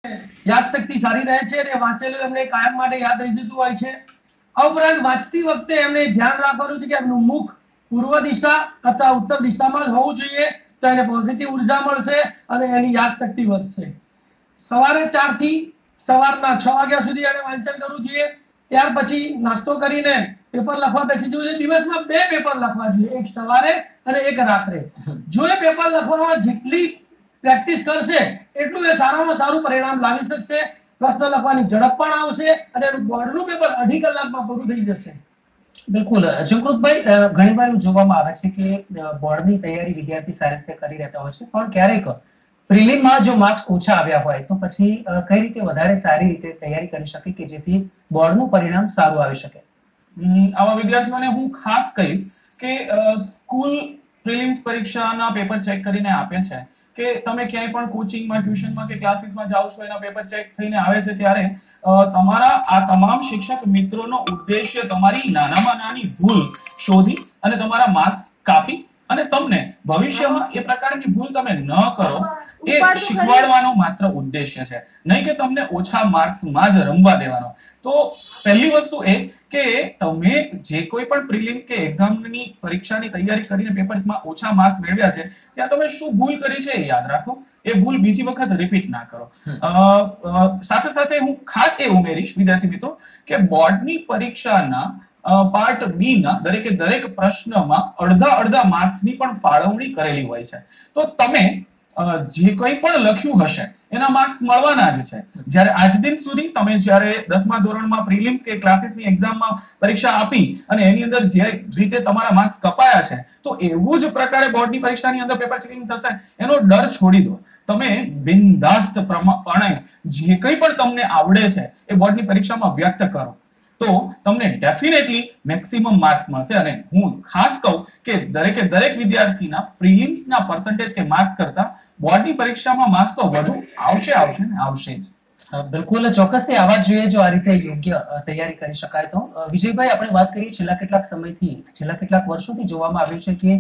યાદશક્તિ સારી રહે છે અને વાંચેલું એમને કાયમ માટે યાદ રહી જતું હોય છે. આ ઉપરાંત વાંચતી વખતે એમને ધ્યાન રાખવાનું છે કે એમનું મુખ પૂર્વ દિશા અથવા ઉત્તર દિશામાં જ હોવું જોઈએ, તો એને પોઝિટિવ ઉર્જા મળશે અને એની યાદશક્તિ વધશે. સવારે 4 થી સવારના 6 વાગ્યા સુધી એને વાંચન કરવું જોઈએ. ત્યાર પછી નાસ્તો કરીને પેપર લખવા બેસી જવું જોઈએ. દિવસમાં 2 પેપર લખવા જોઈએ, એક સવારે અને એક રાત્રે. જો એ પેપર લખવામાં જેટલી પ્રેક્ટિસ કરશે એટલું એ સારામાં સારું પરિણામ લાવી શકશે. પ્રશ્ન લખવાની ઝડપ પણ આવશે અને એનું બોર્ડનું પેપર 2.5 કલાકમાં પૂરું થઈ જશે. બિલકુલ જમકૃતભાઈ, ઘણીવાર એવું જોવામાં આવે છે કે બોર્ડની તૈયારી વિદ્યાર્થી સારી રીતે કરી રહેતા હોય છે, પણ ક્યારેક પ્રિલિમમાં જો માર્ક્સ ઓછા આવ્યા હોય તો પછી કઈ રીતે વધારે સારી રીતે તૈયારી કરી શકે કે જેથી બોર્ડનું પરિણામ સારું આવી શકે? આવા વિદ્યાર્થીઓને હું ખાસ કહીશ કે સ્કૂલ પ્રિલિમ્સ પરીક્ષાના પેપર ચેક કરીને આપે છે કે તમે ક્યાંય પણ કોચિંગમાં, ટ્યુશનમાં કે ક્લાસીસમાં જાઓ છો, એના પેપર ચેક થઈને આવે છે ત્યારે તમારા આ તમામ શિક્ષક મિત્રોનો ઉદ્દેશ્ય તમારી નાનામાં નાની ભૂલ શોધી અને તમારા માર્ક્સ કાપી અને તમને ભવિષ્યમાં એ પ્રકારની ભૂલ તમે ન કરો એ શીખવાડવાનો માત્ર ઉદ્દેશ્ય છે, નહીં કે તમને ઓછા માર્ક્સમાં જ રમવા દેવાનો. તો પહેલી વસ્તુ એ કે તમે જે કોઈ પણ પ્રિલિમ કે એક્ઝામની પરીક્ષાની તૈયારી કરીને પેપરમાં ઓછા માર્ક્સ મેળવ્યા છે ત્યાં તમે શું ભૂલ કરી છે એ યાદ રાખો. એ ભૂલ બીજી વખત રિપીટ ના કરો. સાથે સાથે હું ખાસ એ ઉમેરીશ વિદ્યાર્થી મિત્રો કે બોર્ડની પરીક્ષાના પાર્ટ બી ના દરેક પ્રશ્નમાં અડધા માર્ક્સની પણ ફાળવણી કરેલી હોય છે. તો તમે જે કંઈ પણ લખ્યું હશે એના માર્ક્સ મળવાના જ છે. જ્યારે આજ દિન સુધી તમે જ્યારે 10મા ધોરણમાં પ્રિલિમ્સ કે ક્લાસીસની એક્ઝામમાં પરીક્ષા આપી અને એની અંદર જે રીતે તમારા માર્ક્સ કપાયા છે, તો એવું જ પ્રકારે બોર્ડની પરીક્ષાની અંદર પેપર ચેકિંગ થશે એનો ડર છોડી દો. તમે બિનદાસ્તપણે જે કંઈ પણ તમને આવડે છે એ બોર્ડની પરીક્ષામાં વ્યક્ત કરો તો તમને ડેફિનેટલી મેક્સિમમ માર્ક્સ મળશે. અને હું ખાસ કહું કે દરેક વિદ્યાર્થીના પ્રિલિમ્સના પર્સન્ટેજ કે માર્ક્સ કરતા બોર્ડની પરીક્ષામાં માર્ક્સ તો વધુ આવશે જ. બિલકુલ ચોક્કસથી આવા જ જોઈએ જો આ રીતે યોગ્ય તૈયારી કરી શકાય તો. વિજયભાઈ, આપણે વાત કરીએ છેલ્લા કેટલાક વર્ષોથી જોવામાં આવ્યું છે કે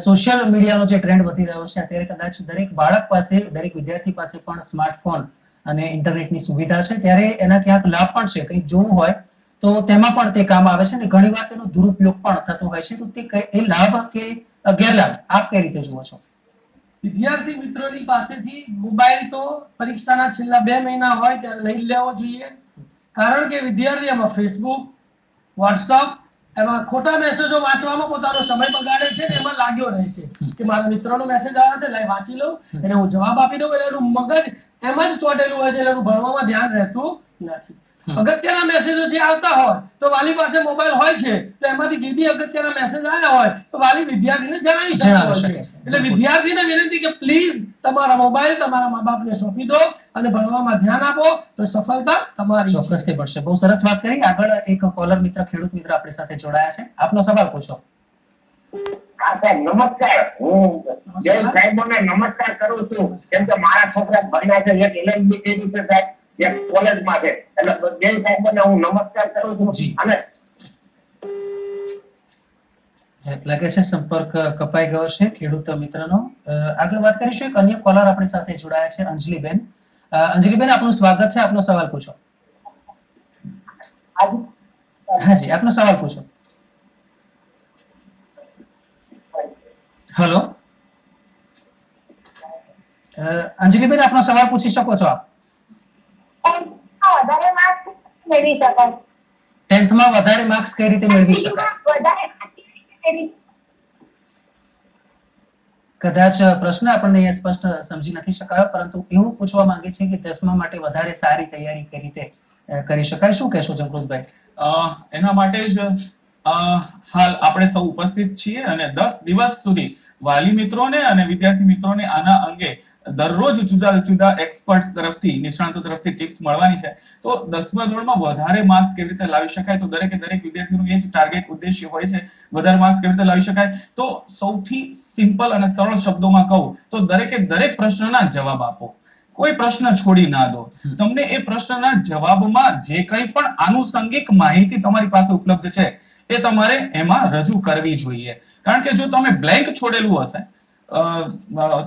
સોશિયલ મીડિયાનો જે ટ્રેન્ડ વધી રહ્યો છે અત્યારે કદાચ દરેક બાળક પાસે, દરેક વિદ્યાર્થી પાસે પણ સ્માર્ટફોન અને ઇન્ટરનેટની સુવિધા છે, ત્યારે એના ક્યાંક લાભ પણ છે. કંઈક જોવું હોય તો તેમાં પણ તે કામ આવે છે અને ઘણીવાર તેનો દુરુપયોગ પણ થતો હોય છે. તો તે એ લાભ કે ગેરલાભ આપ કઈ રીતે જુઓ છો? વિદ્યાર્થી મિત્રોની પાસેથી મોબાઈલ તો પરીક્ષાના છેલ્લા 2 મહિના હોય ત્યારે લઈ લેવો જોઈએ. કારણ કે વિદ્યાર્થી એમાં ફેસબુક, વોટ્સઅપ, એમાં ખોટા મેસેજો વાંચવામાં પોતાનો સમય બગાડે છે ને એમાં લાગ્યો રહે છે કે મારા મિત્રોનો મેસેજ આવ્યો છે, લાઈ વાંચી લઉં, એને હું જવાબ આપી દઉં. એટલે એનું મગજ એમાં જ ચોટેલું હોય છે, એટલે એનું ભણવામાં ધ્યાન રહેતું નથી. અગત્યના મેસેજો જે આવતા હોય તો વાલી પાસે મોબાઈલ હોય છે તો એમાંથી જે બી અગત્યના મેસેજ આવ્યા હોય તો વાલી વિદ્યાર્થીને જણાવી શકતા હોય છે. એટલે વિદ્યાર્થીને વિનંતી કે પ્લીઝ તમારા મોબાઈલ તમારા મા બાપને સોંપી દો અને ભણવામાં ધ્યાન આપો તો સફળતા તમારી ચોક્કસથી મળશે. બહુ સરસ વાત કરી. આગળ એક કોલર મિત્ર, ખેડૂત મિત્ર આપણી સાથે જોડાયા છે. આપનો સવાલ પૂછો. નમસ્કાર. હું જય સાહેબોને નમસ્કાર કરું છું કેમ કે મારા છોકરા ભણ્યા છે, એક LLB કર્યું છે સાહેબ, એક કોલેજમાં છે, એટલે જય સાહેબોને હું નમસ્કાર કરું છું. અને લાગે છે સંપર્ક કપાઈ ગયો છે ખેડૂત મિત્રનો. આગળ વાત કરીશું. એક અન્ય કોલર આપણી સાથે જોડાયા છે, અંજલિબેન. અંજલિબેન, આપનું સ્વાગત છે. આપનો સવાલ પૂછો. હાજી, આપનો સવાલ પૂછો. હેલો અંજલિબેન, આપનો સવાલ પૂછી શકો છો આપ. 10th માં વધારે માર્ક્સ કઈ રીતે મેળવી શકાય? કદાચ પ્રશ્ન આપણને અહીંયા સ્પષ્ટ સમજી નથી શકાયો, પરંતુ એવું પૂછવા માંગે છે કે 10મા માટે વધારે સારી તૈયારી કઈ રીતે કરી શકાય? શું કહેશો જમકૃતભાઈ? એના માટે જ હાલ આપણે સૌ ઉપસ્થિત છીએ અને 10 દિવસ સુધી વાલી મિત્રોને અને વિદ્યાર્થી મિત્રોને આના અંગે દરરોજ જુદા જુદા એક્સપર્ટ્સ તરફથી, નિષ્ણાતો તરફથી ટિપ્સ મળવાની છે. તો 10મા ધોરણમાં વધારે માર્ક્સ કેવી રીતે લાવી શકાય, તો દરેક વિદ્યાર્થીનું એ જ ટાર્ગેટ ઉદ્દેશ્ય હોય છે, વધારે માર્ક્સ કેવી રીતે લાવી શકાય. તો સૌથી સિમ્પલ અને સરળ શબ્દોમાં કહું તો દરેક પ્રશ્નના જવાબ આપો. કોઈ પ્રશ્ન છોડી ના દો. તમને એ પ્રશ્નના જવાબમાં જે કંઈ પણ આનુષંગિક માહિતી તમારી પાસે ઉપલબ્ધ છે એ તમારે એમાં રજૂ કરવી જોઈએ. કારણ કે જો તમે બ્લેન્ક છોડેલું હશે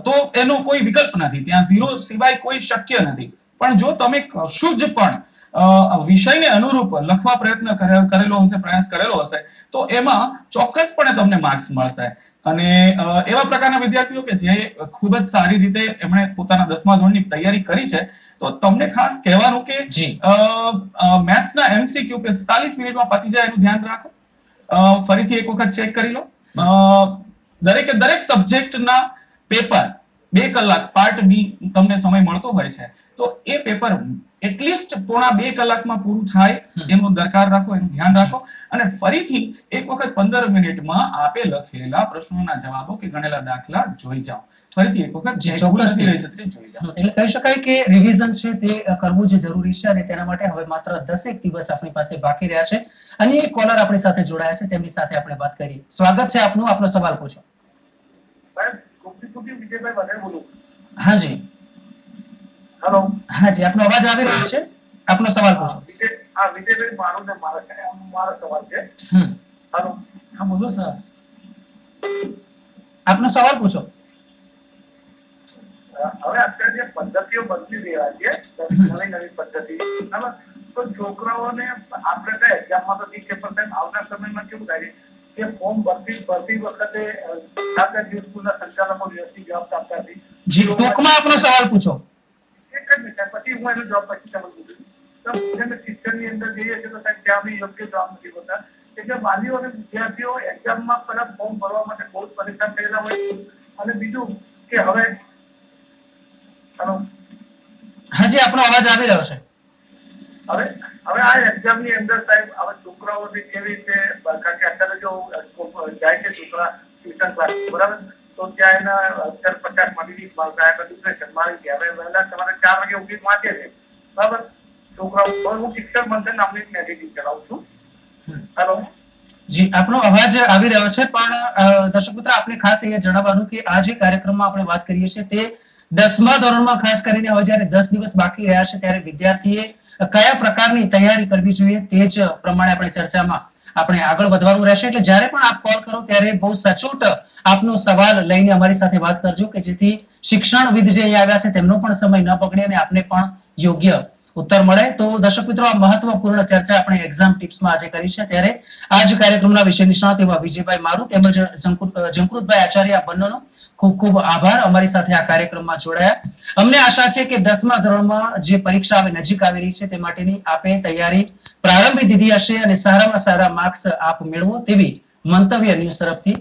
તો એનો કોઈ વિકલ્પ નથી, ત્યાં ઝીરો સિવાય કોઈ શક્ય નથી. પણ જો તમે કશું જ પણ વિષયને અનુરૂપ લખવા પ્રયત્ન કરેલો હશે, પ્રયાસ કરેલો હશે, તો એમાં ચોક્કસપણે તમને માર્ક્સ મળશે. અને એવા પ્રકારના વિદ્યાર્થીઓ કે જે ખૂબ જ સારી રીતે એમણે પોતાના 10મા ધોરણની તૈયારી કરી છે, તો તમને ખાસ કહેવાનું કે મેથ્સના MCQ 45 મિનિટમાં પતી જાય એનું ધ્યાન રાખો. ફરીથી એક વખત ચેક કરી લો. દરેકે દરેક સબ્જેક્ટના પેપર 2 કલાક પાર્ટ બી તમને સમય મળતો હોય છે, તો એ પેપર એટલીસ્ટ પોણા 2 કલાકમાં પૂરું થાય એનું દરકાર રાખો, એનું ધ્યાન રાખો. અને ફરીથી એક વખત 15 મિનિટમાં આપે લખેલા પ્રશ્નોના જવાબો કે ગણેલા દાખલા જોઈ જાઓ. ફરીથી એક વખત ચોક્કસથી જોઈ જાઓ. એટલે કહી શકાય કે રિવિઝન છે તે કરવું જ જરૂરી છે, અને તેના માટે હવે માત્ર 10 દિવસ આપણી પાસે બાકી રહ્યા છે. અને એક કોલર આપણી સાથે જોડાયા છે, તેમની સાથે આપણે વાત કરીએ. સ્વાગત છે આપનું, આપનો સવાલ પૂછો. હાજી હેલો. હાજી, આપનો અવાજ આવી રહ્યો છે, આપનો સવાલ પૂછો. વિજયભાઈ, મારો સવાલ છે. હેલો. હા, બોલો સર. આપનો સવાલ પૂછો. હવે અત્યારે જે પદ્ધતિઓ બદલી રહ્યા છે, નવી પદ્ધતિ, બરાબર, તો છોકરાઓને આપણે કઈ એક્ઝામમાં તો 30% આવનાર સમયમાં કેવું થાય કે ફોર્મ ભરતી વખતે સ્કૂલના સંચાલકો વ્યવસ્થિત જવાબ આપતા નથી. જી, ટૂંકમાં આપનો સવાલ પૂછો. પછી હું એનો જવાબ પછી તમને પૂછું. શિક્ષણની અંદર જઈએ છીએ તો ત્યાં બી યોગ્ય જવાબ નથી હોતા. એટલે વાલીઓ અને વિદ્યાર્થીઓ એક્ઝામમાં પહેલા ફોર્મ ભરવા માટે બહુ પરેશાન થયેલા હોય. અને બીજું કે હવે હાજી, આપનો અવાજ આવી રહ્યો છે. હવે આ એક્ઝામની અંદર સાહેબ હવે છોકરાઓને કેવી રીતે, કારણ કે અત્યારે જો જાય છે છોકરા ટ્યુશન ક્લાસ, બરાબર, તો ત્યાં એના 50 મિનિટ મળતા ડિપ્રેશન મારી ગયા. હવે વહેલા તમારે 4 વાગે ઉઠી વાંચે છે, બરાબર, છોકરાઓ. હું શિક્ષણ મંત્રી નામની મેગેઝિન ચલાવું છું. હેલો. જી, આપનો અવાજ આવી રહ્યો છે, પણ દર્શક મિત્ર, આપણે ખાસ અહીંયા જણાવવાનું કે આ જે કાર્યક્રમમાં આપણે વાત કરીએ છીએ તે 10મા ધોરણમાં ખાસ કરીને હવે જ્યારે 10 દિવસ બાકી રહ્યા છે ત્યારે વિદ્યાર્થીએ કયા પ્રકારની તૈયારી કરવી જોઈએ તે જ પ્રમાણે આપણે ચર્ચામાં આપણે આગળ વધવાનું રહેશે. એટલે જ્યારે પણ આપ કોલ કરો ત્યારે બહુ સચોટ આપનો સવાલ લઈને અમારી સાથે વાત કરજો, કે જેથી શિક્ષણવિદ જે અહીંયા આવ્યા છે તેમનો પણ સમય ન બગડે અને આપને પણ યોગ્ય ઉત્તર મળે. તો દર્શક મિત્રો, આ મહત્વપૂર્ણ ચર્ચા આપણે એક્ઝામ ટિપ્સમાં આજે કરી છે, ત્યારે આ જ કાર્યક્રમના વિષય નિષ્ણાત એવા વિજયભાઈ મારું તેમજ જંકૃતભાઈ આચાર્ય બંનેનો ખૂબ ખૂબ આભાર, અમારી સાથે આ કાર્યક્રમમાં જોડાયા. અમને આશા છે કે 10મા ધોરણમાં જે પરીક્ષા હવે નજીક આવી રહી છે તે માટેની આપે તૈયારી પ્રારંભી દીધી હશે અને સારામાં સારા માર્ક્સ આપ મેળવો તેવી મંતવ્ય ન્યૂઝ તરફથી